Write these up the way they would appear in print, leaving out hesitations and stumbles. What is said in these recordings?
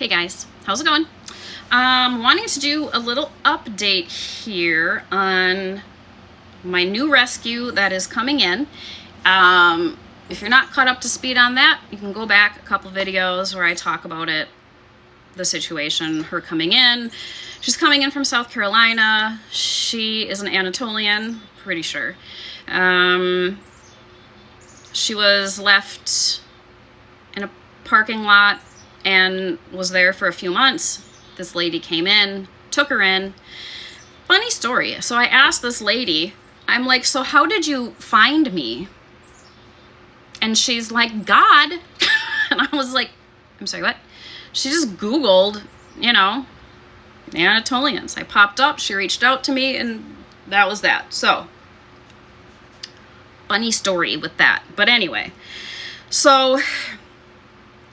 Hey guys, how's it going? Wanting to do a little update here on my new rescue that is coming in. If you're not caught up to speed on that, you can go back a couple videos where I talk about it, the situation, her coming in. She's coming in from South Carolina. She is an Anatolian, pretty sure. She was left in a parking lot and was there for a few months. This lady came in, took her in. Funny story. So I asked this lady, I'm like, so how did you find me? And she's like, God. And I was like, I'm sorry, what? She just Googled, Anatolians. I popped up, she reached out to me, and that was that. So, funny story with that. But anyway, so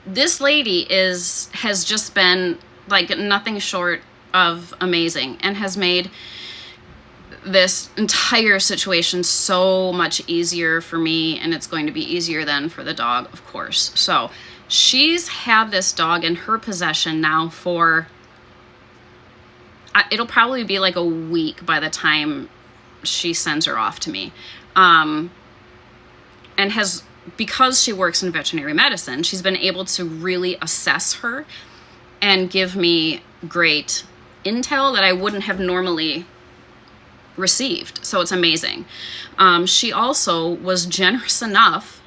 this lady has just been like nothing short of amazing and has made this entire situation so much easier for me, and it's going to be easier then for the dog, of course. So she's had this dog in her possession now for, it'll probably be like a week by the time she sends her off to me. And has, because she works in veterinary medicine, she's been able to really assess her and give me great intel that I wouldn't have normally received. So it's amazing. She also was generous enough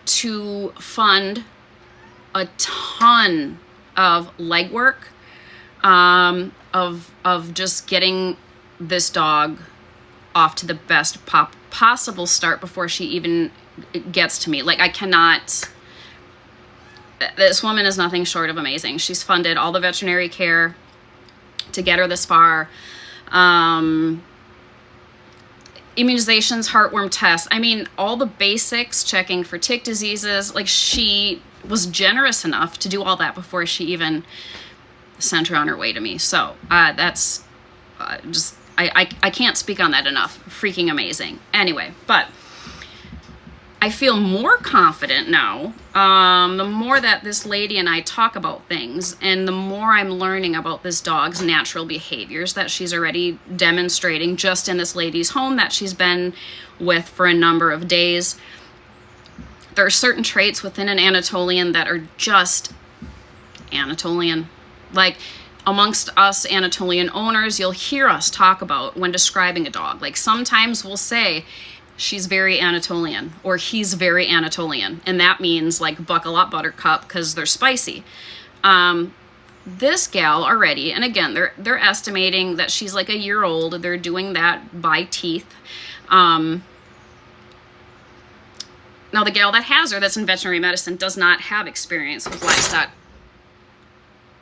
to fund a ton of legwork, of just getting this dog off to the best possible start before she even gets to me. Like, I cannot, this woman is nothing short of amazing. She's funded all the veterinary care to get her this far. Immunizations, heartworm tests. I mean, all the basics, checking for tick diseases. Like, she was generous enough to do all that before she even sent her on her way to me. So that's just, I can't speak on that enough. Freaking amazing. Anyway, but I feel more confident now, the more that this lady and I talk about things, and the more I'm learning about this dog's natural behaviors that she's already demonstrating just in this lady's home that she's been with for a number of days. There are certain traits within an Anatolian that are just Anatolian. Like, amongst us Anatolian owners, you'll hear us talk about when describing a dog. Like, sometimes we'll say, she's very Anatolian, or he's very Anatolian. And that means, like, buckle up, buttercup, because they're spicy. This gal already, and again, they're estimating that she's like a year old. They're doing that by teeth. Now, the gal that has her, that's in veterinary medicine, does not have experience with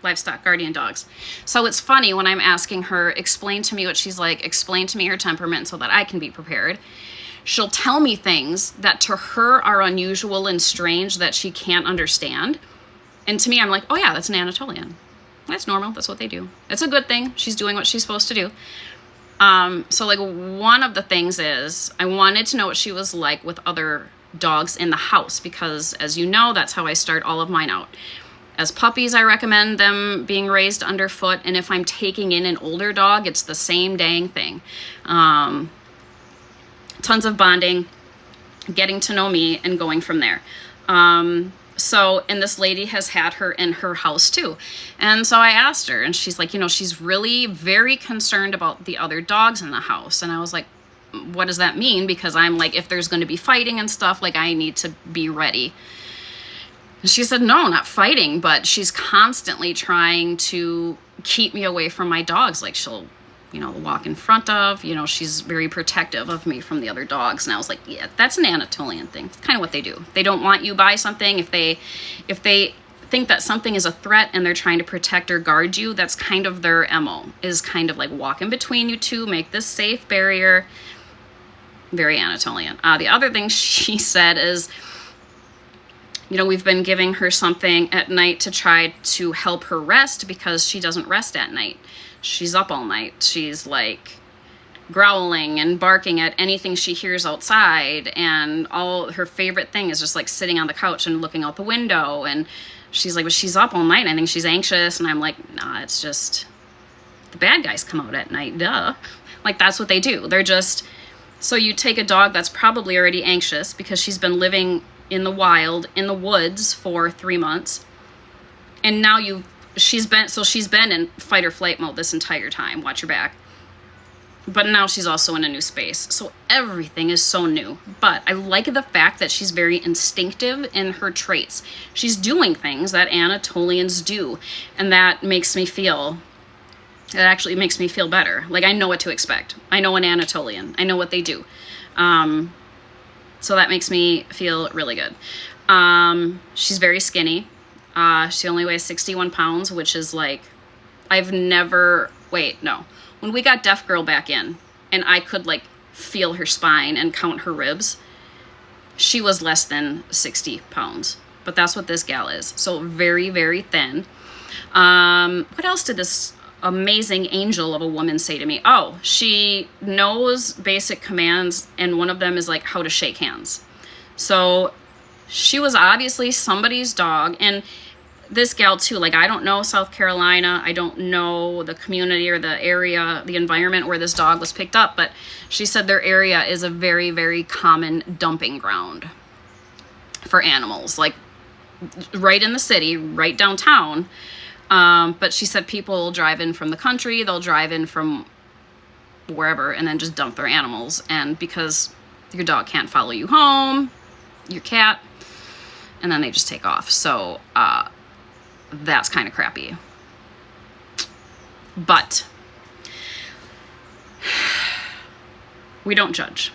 livestock guardian dogs. So it's funny when I'm asking her, explain to me what she's like, explain to me her temperament so that I can be prepared. She'll tell me things that to her are unusual and strange that she can't understand. And to me, I'm like, oh yeah, that's an Anatolian. That's normal. That's what they do. It's a good thing. She's doing what she's supposed to do. So like, one of the things is I wanted to know what she was like with other dogs in the house, because as you know, that's how I start all of mine out. As puppies, I recommend them being raised underfoot. And if I'm taking in an older dog, it's the same dang thing. Tons of bonding, getting to know me, and going from there. And this lady has had her in her house too. And so I asked her, and she's like, she's really very concerned about the other dogs in the house. And I was like, what does that mean? Because I'm like, if there's going to be fighting and stuff, like, I need to be ready. And she said, no, not fighting, but she's constantly trying to keep me away from my dogs. Like, she'll, walk in front of, she's very protective of me from the other dogs. And I was like, yeah, that's an Anatolian thing. It's kind of what they do. They don't want you by something. If they think that something is a threat and they're trying to protect or guard you, that's kind of their MO, is kind of like walk in between you two, make this safe barrier. Very Anatolian. The other thing she said is, we've been giving her something at night to try to help her rest, because she doesn't rest at night. She's up all night. She's like growling and barking at anything she hears outside, and all her favorite thing is just like sitting on the couch and looking out the window. And she's like, but she's up all night. I think she's anxious. And I'm like, nah, it's just the bad guys come out at night. Duh. Like, that's what they do. They're just, so you take a dog that's probably already anxious because she's been living in the wild, in the woods for 3 months. And now she's been in fight or flight mode this entire time. Watch your back. But now she's also in a new space. So everything is so new. But I like the fact that she's very instinctive in her traits. She's doing things that Anatolians do. And that actually makes me feel better. Like, I know what to expect. I know an Anatolian. I know what they do. So that makes me feel really good. She's very skinny. She only weighs 61 pounds, which is like, when we got Deaf Girl back in and I could like feel her spine and count her ribs, she was less than 60 pounds. But that's what this gal is. So very, very thin. What else did this amazing angel of a woman say to me? Oh, she knows basic commands, and one of them is like how to shake hands. So she was obviously somebody's dog. And this gal too, like, I don't know South Carolina. I don't know the community or the area, the environment where this dog was picked up, but she said their area is a very, very common dumping ground for animals, like right in the city, right downtown. But she said people drive in from the country, they'll drive in from wherever and then just dump their animals. And because your dog can't follow you home, your cat, and then they just take off. So, that's kind of crappy. But we don't judge.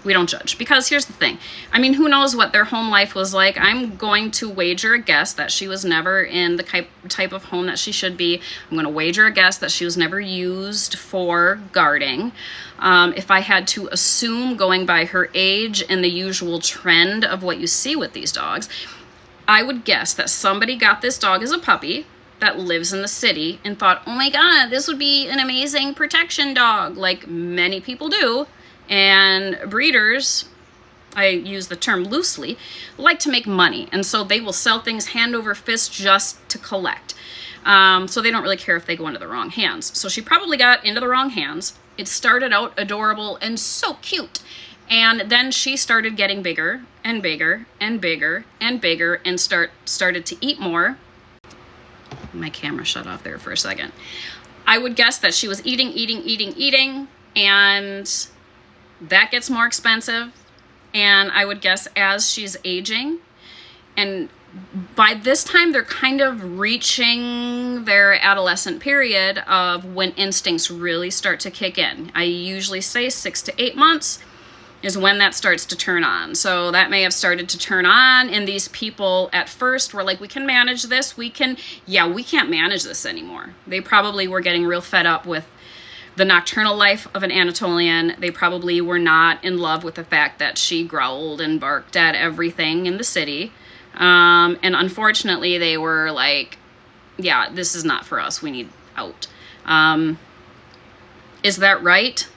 We don't judge, because here's the thing. I mean, who knows what their home life was like? I'm going to wager a guess that she was never in the type of home that she should be. I'm going to wager a guess that she was never used for guarding. If I had to assume, going by her age and the usual trend of what you see with these dogs, I would guess that somebody got this dog as a puppy that lives in the city and thought, oh my God, this would be an amazing protection dog, like many people do. And breeders, I use the term loosely, like to make money. And so they will sell things hand over fist just to collect. So they don't really care if they go into the wrong hands. So she probably got into the wrong hands. It started out adorable and so cute. And then she started getting bigger and bigger and bigger and bigger and started to eat more. My camera shut off there for a second. I would guess that she was eating, and that gets more expensive. And I would guess as she's aging, and by this time they're kind of reaching their adolescent period of when instincts really start to kick in. I usually say 6 to 8 months is when that starts to turn on. So that may have started to turn on, and these people at first were like, we can manage this, we can't manage this anymore. They probably were getting real fed up with the nocturnal life of an Anatolian. They probably were not in love with the fact that she growled and barked at everything in the city. And unfortunately, they were like, yeah, this is not for us, we need out. Is that right?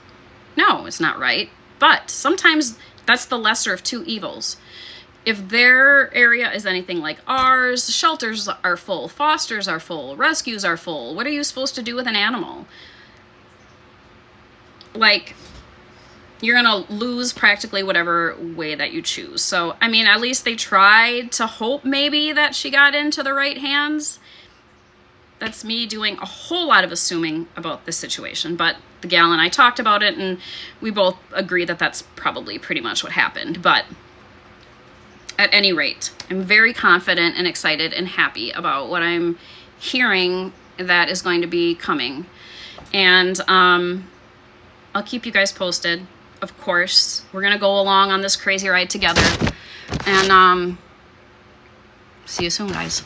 No, it's not right. But sometimes that's the lesser of two evils. If their area is anything like ours, shelters are full, fosters are full, rescues are full. What are you supposed to do with an animal? Like, you're going to lose practically whatever way that you choose. So, I mean, at least they tried to hope maybe that she got into the right hands. That's me doing a whole lot of assuming about this situation, but the gal and I talked about it, and we both agree that that's probably pretty much what happened. But at any rate, I'm very confident and excited and happy about what I'm hearing that is going to be coming. And I'll keep you guys posted. Of course, we're going to go along on this crazy ride together. And see you soon, guys.